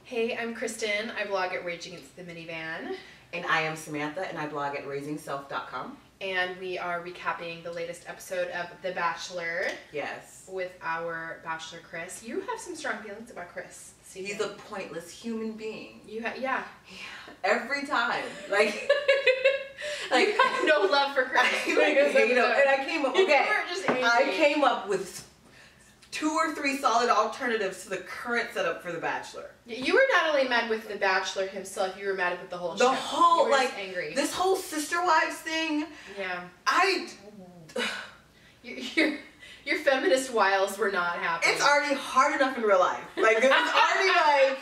Hey, I'm Kristen. I blog at Rage Against the Minivan. And I am Samantha, and I blog at raisingself.com. And we are recapping the latest episode of The Bachelor. Yes. With our Bachelor, Chris. You have some strong feelings about Chris. He's a pointless human being. Yeah. Every time. Like, you have no love for Chris. I came up, You were just angry. I came up with 2 or 3 solid alternatives to the current setup for The Bachelor. You were not only mad with The Bachelor himself, you were mad with the whole show. The whole, you were just angry. This whole sister wives thing. Yeah. Your feminist wiles were not happening. It's already hard enough in real life. Like, it's already like,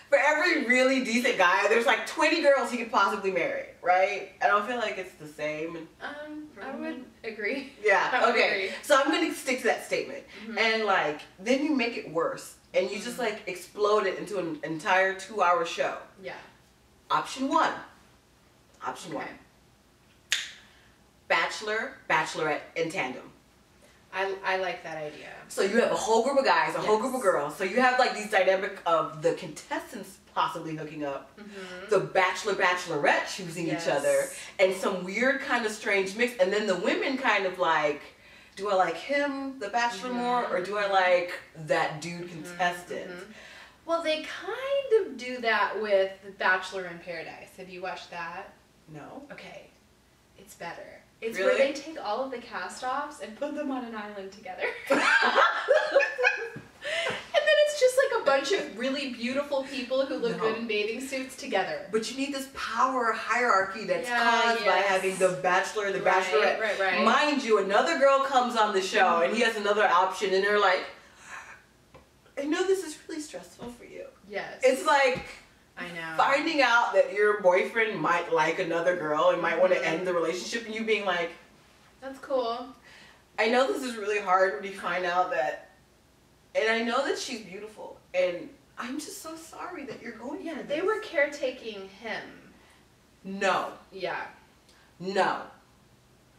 for every really decent guy, there's like 20 girls he could possibly marry, right? I don't feel like it's the same. I would agree. Yeah, okay. Agree. So I'm going to stick to that statement. Mm-hmm. And like, then you make it worse. And you just like explode it into an entire 2-hour show. Yeah. Option 1. Option 1. Bachelor, Bachelorette in tandem. I like that idea. So you have a whole group of guys, a whole group of girls. So you have like these dynamic of the contestants possibly hooking up, the Bachelor, Bachelorette choosing each other, and some weird kind of strange mix. And then the women kind of like, do I like him, the Bachelor, more, or do I like that dude contestant? Well, they kind of do that with The Bachelor in Paradise. Have you watched that? No. Okay. It's better. It's really? where they take all of the cast-offs and put them on an island together. And then it's just like a bunch of really beautiful people who look good in bathing suits together. But you need this power hierarchy that's caused by having the Bachelor and the Bachelorette. Right. Mind you, another girl comes on the show and he has another option and they're like, I know this is really stressful for you. Yes. It's like, I know. Finding out that your boyfriend might like another girl and might want to end the relationship and you being like, that's cool. I know this is really hard when you find out that, and I know that she's beautiful and I'm just so sorry that you're going through they this. were caretaking him. No. Yeah. No.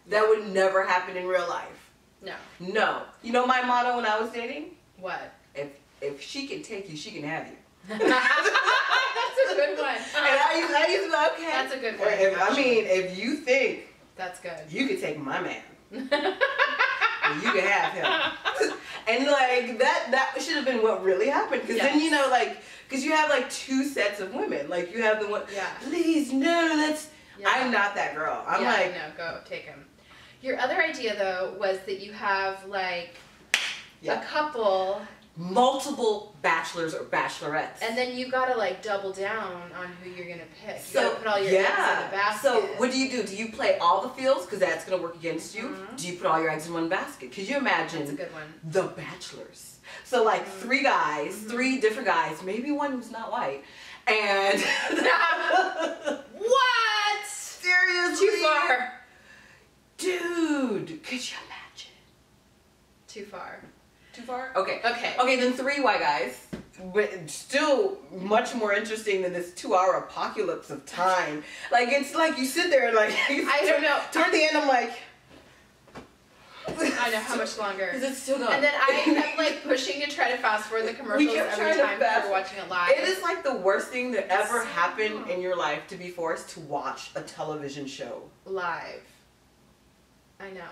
That would never happen in real life. No. No. You know my motto when I was dating? What? If she can take you, she can have you. That's a good one. And I used to be like, okay. That's a good one. If you think that's good, you can take my man, you can have him. And like that should have been what really happened. Because then because you have like 2 sets of women. Like you have the one, please no, that's. I'm not that girl. I'm like, no, go take him. Your other idea though was that you have like a couple. Multiple bachelors or bachelorettes. And then you gotta like double down on who you're gonna pick. You so gotta put all your eggs in the basket. So what do? Do you play all the fields because that's gonna work against you? Do you put all your eggs in one basket? Could you imagine that's a good one. The Bachelors? So like 3 guys, 3 different guys, maybe one who's not white, and what? Seriously? Too far, dude. Could you imagine? Too far. Too far? Okay. Okay, then 3 white guys, but still much more interesting than this 2-hour apocalypse of time. Like, it's like you sit there and like, I don't know. Toward the end, I'm like, I know, how much longer? Is it still going? And then I kept like pushing to try to fast forward the commercials every time we were watching it live. It is like the worst thing that ever happened in your life to be forced to watch a television show. Live. I know.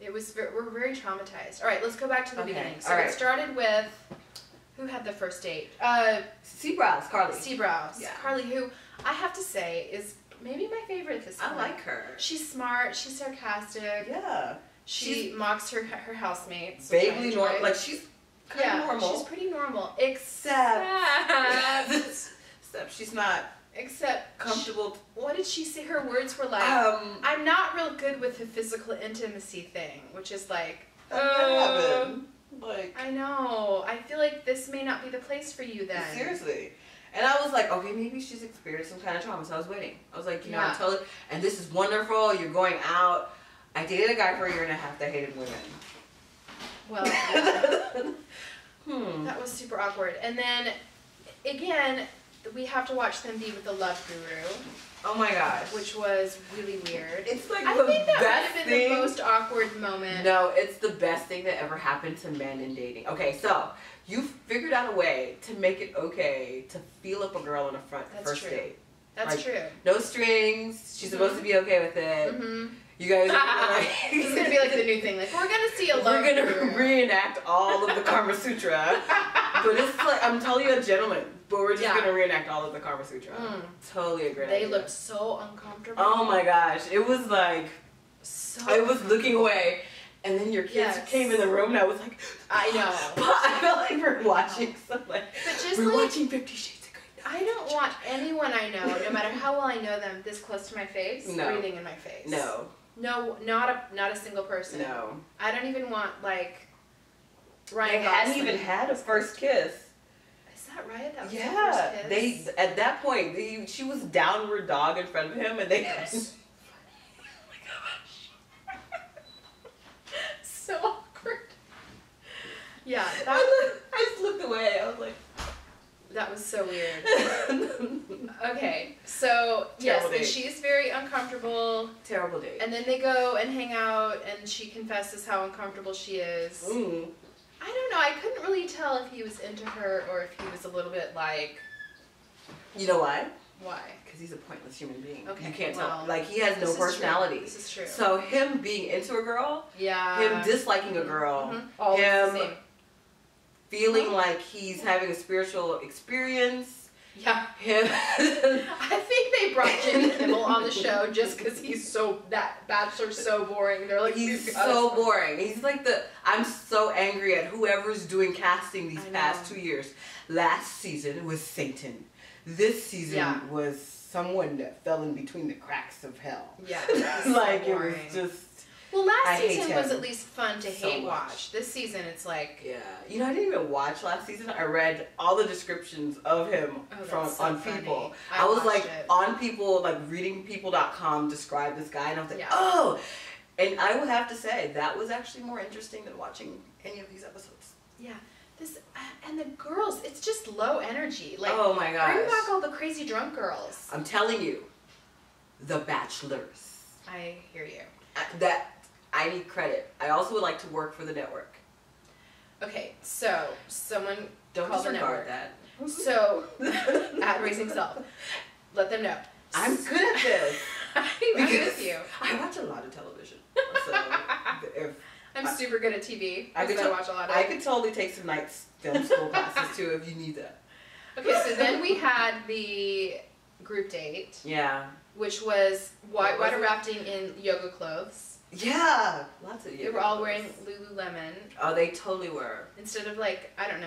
We're very traumatized. All right, let's go back to the beginning. So it started with, who had the first date? Seabrows, Carly. Seabrows. Yeah. Carly, who I have to say is maybe my favorite at this point. I like her. She's smart. She's sarcastic. Yeah. She mocks her housemates. Vaguely normal. Like she's kind of normal. She's pretty normal. Except she's not. Comfortable. What did she say? Her words were like, I'm not real good with the physical intimacy thing, which is like, like, I know. I feel like this may not be the place for you then. Seriously. And I was like, okay, maybe she's experienced some kind of trauma. So I was waiting. I was like, I'm totally, and this is wonderful. You're going out. I dated a guy for 1.5 years that hated women. Well, that was super awkward. And then, again, we have to watch them be with the love guru. Oh my gosh. Which was really weird. It's like I the think that best might have been thing. the most awkward moment. No, it's the best thing that ever happened to men in dating. Okay, so you figured out a way to make it okay to feel up a girl on a first date. That's like, true. No strings. She's supposed to be okay with it. You guys are like... It's going to be like the new thing. Like, we're going to see a love We're going to reenact all of the Kama Sutra. But it's like, I'm telling you, a gentleman. But we're just going to reenact all of the Kama Sutra. Totally a great idea. They looked so uncomfortable. Oh my gosh. It was like... I was looking away. And then your kids came in the room and I was like... I know. But I felt like we're watching something. We're watching 50 Shades of Grey. I don't want anyone I know, no matter how well I know them, this close to my face, breathing in my face. No. No, not a single person. No. I don't even want, like, They Ryan Gosling. hadn't even had a first kiss. Is that right? That was the first kiss? They at that point, she was downward dog in front of him, and they... Yes. Oh my gosh. So awkward. Yeah, I just looked away. I was like... That was so weird. Okay, so yes, and she's very uncomfortable. Terrible date. And then they go and hang out, and she confesses how uncomfortable she is. I don't know. I couldn't really tell if he was into her or if he was a little bit like. You know why? Why? Because he's a pointless human being. Okay, you can't tell. Like, he has no personality. This is true. So him being into a girl, him disliking a girl, him feeling like he's having a spiritual experience. Yeah. Him. I think they brought Jimmy Kimmel on the show just because that Bachelor's so boring. They're like, he's so boring. He's like I'm so angry at whoever's doing casting these past 2 years. Last season was Satan. This season was someone that fell in between the cracks of hell. Yeah. Like, it was just... Well, last season was at least fun to hate watch. This season, it's like... Yeah. You know, I didn't even watch last season. I read all the descriptions of him on People. I was like, on People, like, reading people.com described this guy, and I was like, oh! And I would have to say, that was actually more interesting than watching any of these episodes. Yeah. And the girls, it's just low energy. Like, oh my gosh. Bring back all the crazy drunk girls. I'm telling you, the Bachelors. I hear you. I need credit. I also would like to work for the network. Okay, so someone don't call disregard that. So, at Raising Self, let them know. I'm good at this. I'm with you. I watch a lot of television. So I'm super good at TV. I watch a lot of I could totally take some night film school classes too if you need that. Okay, so then we had the group date. Yeah. Which was water rafting in yoga clothes. Yeah, lots of yoga. They were all wearing Lululemon. Oh, they totally were. Instead of like, I don't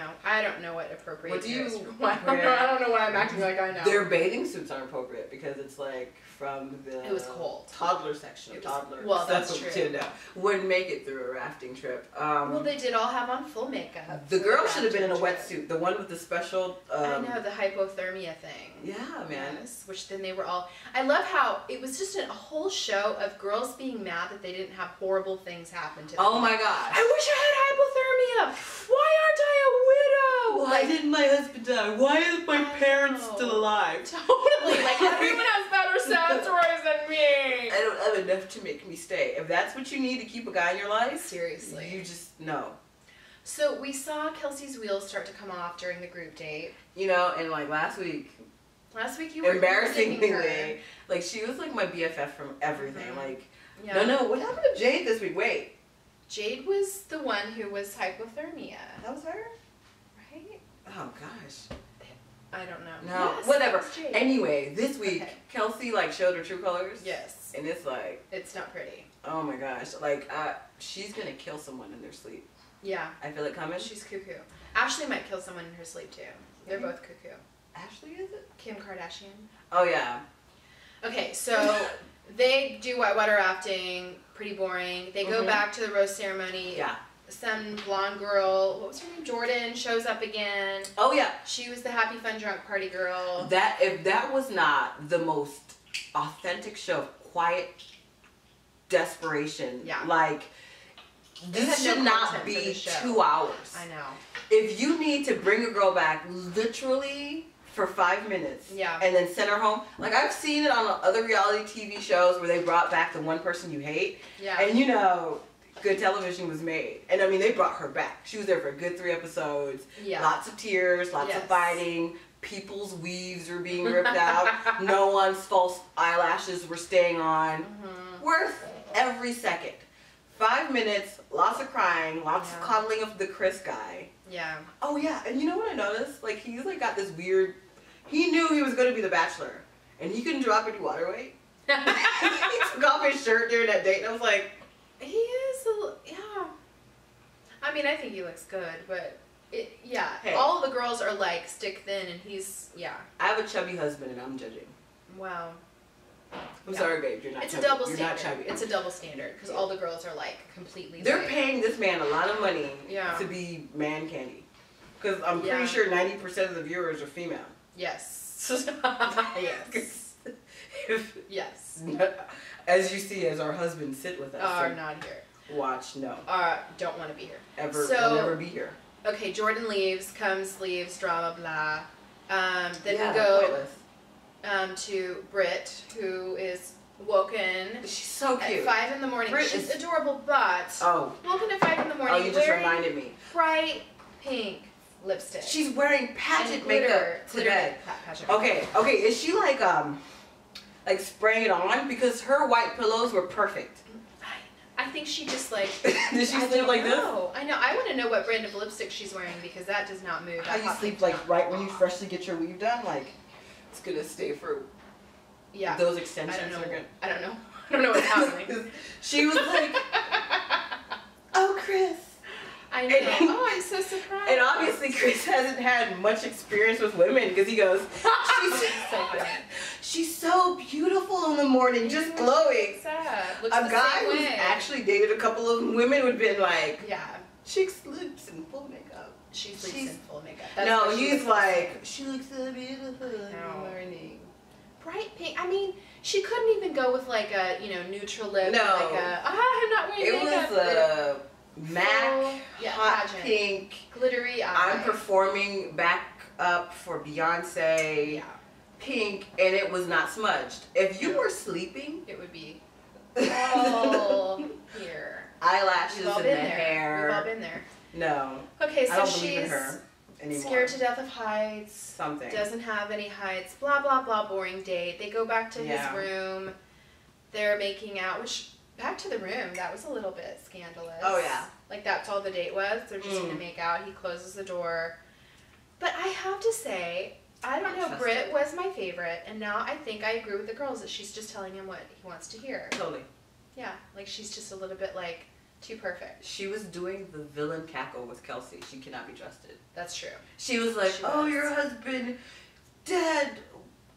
know what appropriate. What do you? I don't know why I'm acting like I know. Their bathing suits aren't appropriate because it's like from the. It was cold. Toddler section of toddlers. Well, that's true. Wouldn't make it through a rafting trip. Well, they did all have on full makeup. The girl should have been in a wetsuit. The one with the special. I know, the hypothermia thing. Yeah, man. Yes, which then they were all. I love how it was just a whole show of girls being mad that they didn't have horrible things happen to them. Oh my gosh. I wish I had hypothermia. Why aren't I a widow? Why didn't my husband die? Why is my parents still alive? Totally. Like, everyone has better sad stories than me. I don't have enough to make me stay. If that's what you need to keep a guy in your life, seriously, you just no. So we saw Kelsey's wheels start to come off during the group date. You know, and like last week you were embarrassingly, like she was like my BFF from everything. Like, no, what happened to Jade this week? Wait, Jade was the one who was hypothermia. That was her, right? Oh gosh. I don't know. No, yes, whatever. Anyway, this week Kelsey like showed her true colors. Yes. And it's like, it's not pretty. Oh my gosh, like she's gonna kill someone in their sleep. Yeah. I feel it coming. She's cuckoo. Ashley might kill someone in her sleep too. They're both cuckoo. Ashley, is it? Kim Kardashian. Oh yeah. Okay, so they do whitewater rafting, pretty boring. They go back to the rose ceremony. Yeah. Some blonde girl, what was her name? Jordan shows up again. Oh yeah. She was the happy fun drunk party girl. If that was not the most authentic show of quiet desperation. Yeah. Like this should not be 2 hours. I know. If you need to bring a girl back literally for 5 minutes. Yeah. And then sent her home. Like, I've seen it on other reality TV shows where they brought back the one person you hate. Yeah. And you know, good television was made. And I mean, they brought her back. She was there for a good 3 episodes. Yeah. Lots of tears, lots of fighting. People's weaves were being ripped out. No one's false eyelashes were staying on. Worth every second. 5 minutes, lots of crying, lots of coddling of the Chris guy. Yeah. Oh yeah, and you know what I noticed? Like, he's like got this weird, he knew he was going to be the Bachelor. And he couldn't drop any water weight. He took off his shirt during that date and I was like, he is yeah. I mean, I think he looks good, but hey, all the girls are like stick thin and he's, I have a chubby husband and I'm judging. Wow. I'm sorry, babe. You're not. It's chubby. a double You're standard. Not chubby. It's a double standard because all the girls are like completely. They're paying this man a lot of money to be man candy, because I'm pretty sure 90% of the viewers are female. Yes. Yes. Yes. As you see, as our husbands sit with us. Are not here. Watch, no. Don't want to be here. Ever. Will never be here. Okay, Jordan leaves, drama, blah. Then we go. Pointless. To Britt, who is woken. She's so cute. At 5 in the morning. Britt She's is adorable, but woken at 5 in the morning. Oh, you just reminded me. Bright pink lipstick. She's wearing pageant makeup to bed. Okay. Is she like spraying it on? Because her white pillows were perfect. I think she just like. Did she sleep like this? I know. I want to know what brand of lipstick she's wearing because that does not move. How you sleep like right when you freshly get your weave done? Like, it's gonna stay for. Yeah. Those extensions are good. I don't know. I don't know what's happening. She was like, "Oh, Chris." I know. I'm so surprised. And obviously, Chris hasn't had much experience with women because he goes, "She's so beautiful in the morning, just glowing." Looks a guy who's actually dated a couple of women would have been like, she sleeps in full makeup. She sleeps in full makeup. No, he's like, she looks so beautiful in the morning. Bright pink. I mean, she couldn't even go with like a neutral lip. No, like I'm not wearing makeup. It was a MAC hot pink, glittery eye. I'm performing back up for Beyonce. Yeah. Pink, and it was not smudged. If you were sleeping, it would be all here. Eyelashes and the hair. We've all been there. No. Okay, so I don't she's believe in her anymore. Scared to death of heights. Something. Doesn't have any heights. Blah blah blah. Boring date. They go back to his room. They're making out. Which back to the room. That was a little bit scandalous. Oh yeah. Like that's all the date was. They're just gonna make out. He closes the door. But I have to say, I don't know. Britt was my favorite, and now I think I agree with the girls that she's just telling him what he wants to hear. Totally. Yeah, like she's just a little bit like too perfect. She was doing the villain cackle with Kelsey. She cannot be trusted. That's true. She was like, your husband dead.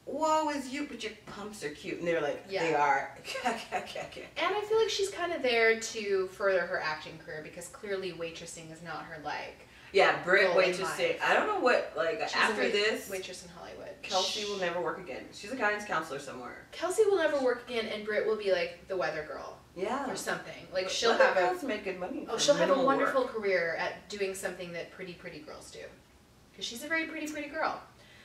Woe is you, but your pumps are cute. And they're like, they are. And I feel like she's kind of there to further her acting career because clearly waitressing is not her like. Yeah, Britt waitressing. I don't know what, she's after this. Waitress in Hollywood. Kelsey will never work again. She's a guidance counselor somewhere. Kelsey will never work again, and Britt will be like the weather girl. Yeah. Or something. Like she'll have make good money. She'll have a wonderful career at doing something that pretty girls do. Because she's a very pretty girl.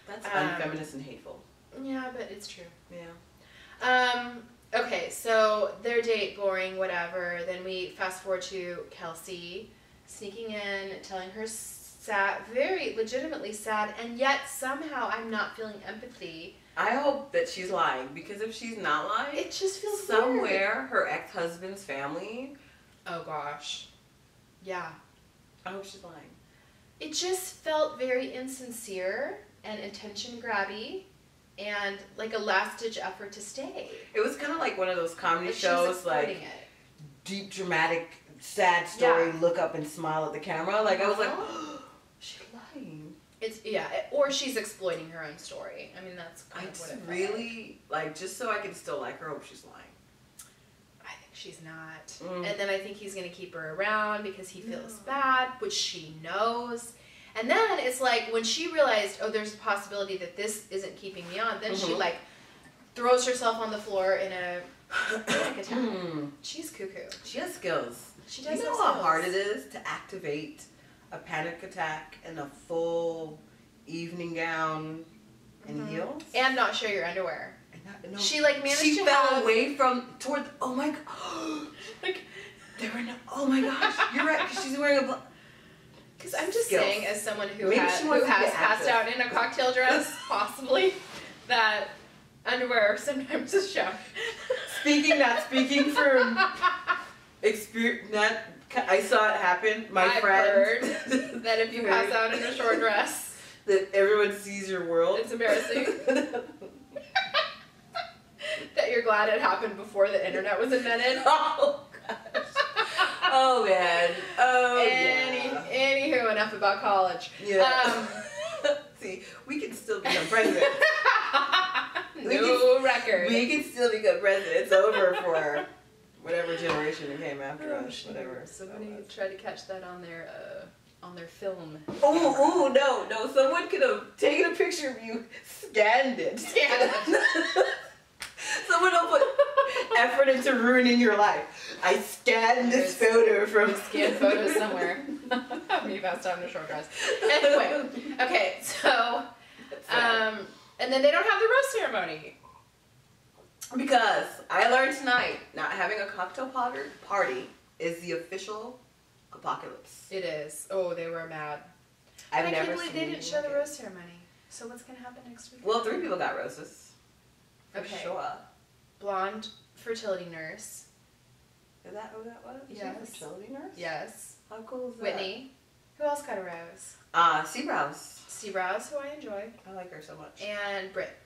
That's unfeminist and hateful. Yeah, but it's true. Yeah. Okay, so their date, boring, whatever. Then we fast forward to Kelsey sneaking in, telling her sad, very legitimately sad, and yet somehow I'm not feeling empathy. I hope that she's lying, because if she's not lying, it just feels somewhere weird. Her ex-husband's family. Oh gosh. Yeah. I hope she's lying. It just felt very insincere and attention grabby. And like a last-ditch effort to stay. It was kind of like one of those comedy shows, like deep, dramatic, sad story. Look up and smile at the camera. Like I was like, she's lying. Or she's exploiting her own story. I mean, that's kind of what it felt really like. Just so I can still like her. I hope she's lying. I think she's not. And then I think he's gonna keep her around because he feels bad, which she knows. And then it's like when she realized, there's a possibility that this isn't keeping me on, then she like throws herself on the floor in a panic attack. She's cuckoo. She has skills. She does. You know how hard it is to activate a panic attack in a full evening gown in heels. And not show your underwear. No, she like managed she to fell away from toward. Oh my god! like there were no. Oh my gosh! You're right because she's wearing a. Because I'm just saying, as someone who has passed out in a cocktail dress, possibly, that underwear sometimes is shown. Speaking from experience, I saw it happen. I've heard that if you pass out in a short dress, that everyone sees your world. It's embarrassing. That you're glad it happened before the internet was invented. Oh gosh. Oh man. Oh Anywho, enough about college. Yeah. See, we can still become president. Record. We can still become president. It's over for whatever generation came after us. Whatever. Somebody tried to catch that on their film. Oh no! Someone could have taken a picture of you, scanned it. Someone will put effort into ruining your life. I scanned this photo from... Scanned photos somewhere. Me passed out in a short dress. Anyway, okay, so... and then they don't have the rose ceremony. Because I learned tonight, not having a cocktail party is the official apocalypse. It is. Oh, they were mad. I can't believe they didn't show the rose ceremony. So what's going to happen next week? Well, 3 people got roses. Okay. Sure. Blonde fertility nurse. Is that who that was? Yes. Fertility nurse? Yes. How cool is that? Whitney. Who else got a rose? Seabrows. Seabrows, who I enjoy. I like her so much. And Britt.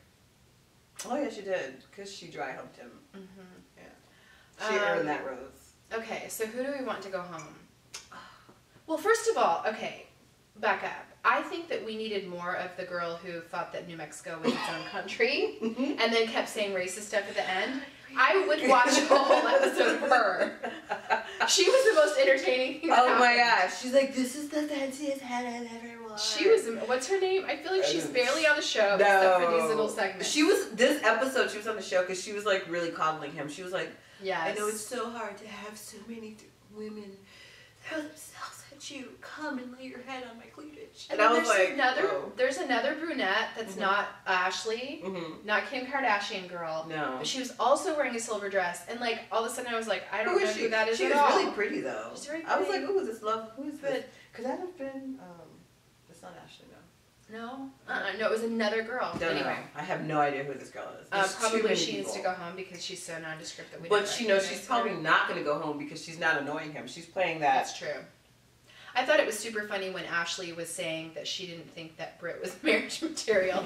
Oh yeah, she did. Because she dry humped him. Mm-hmm. Yeah. She earned that rose. Okay, so who do we want to go home? Well, first of all, okay, back up. I think that we needed more of the girl who thought that New Mexico was its own country and then kept saying racist stuff at the end. I would watch a whole episode of her. She was the most entertaining thing. Oh my gosh. She's like, this is the fanciest hat I've ever worn. She was, what's her name? I feel like she's barely on the show except for these little segments. This episode, she was on the show because she was like really coddling him. She was like, yes. I know it's so hard to have so many women throw themselves at you. Come and lay your head on my cleavage. And I was like, there's another brunette that's not Ashley, not Kim Kardashian girl. No. But she was also wearing a silver dress. And like, all of a sudden I was like, I don't know who that is She at was all. really pretty though. She's very pretty. I was like, who is this love? Who is this? Could that have been, it's not Ashley, no. No? No, it was another girl. Anyway. Know. I have no idea who this girl is. Probably she needs to go home because she's so nondescript that we But she knows she's probably not going to go home because she's not annoying him. She's playing that. That's true. I thought it was super funny when Ashley was saying that she didn't think that Britt was marriage material.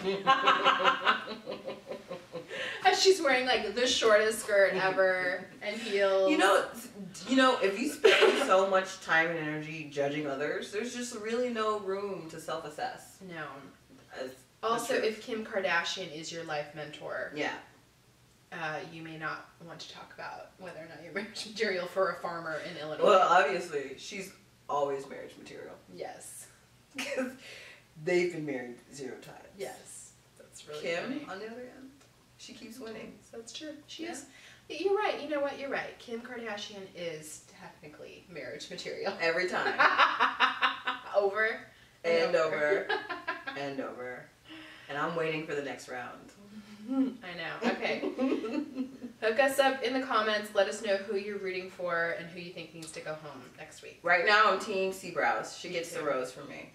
And she's wearing like the shortest skirt ever and heels. You know, if you spend so much time and energy judging others, there's just really no room to self-assess. No. Also, if Kim Kardashian is your life mentor, you may not want to talk about whether or not you're marriage material for a farmer in Illinois. Well, obviously, she's always marriage material. Yes. Because they've been married 0 times. Yes. That's really Kim, funny. on the other hand, she keeps winning. That's true. She is. You're right. You know what? You're right. Kim Kardashian is technically marriage material. Every time. Over. And over. And over. And I'm waiting for the next round. I know. Okay. Hook us up in the comments. Let us know who you're rooting for and who you think needs to go home next week. Right now, I'm Team Seabrows. She gets the rose from me.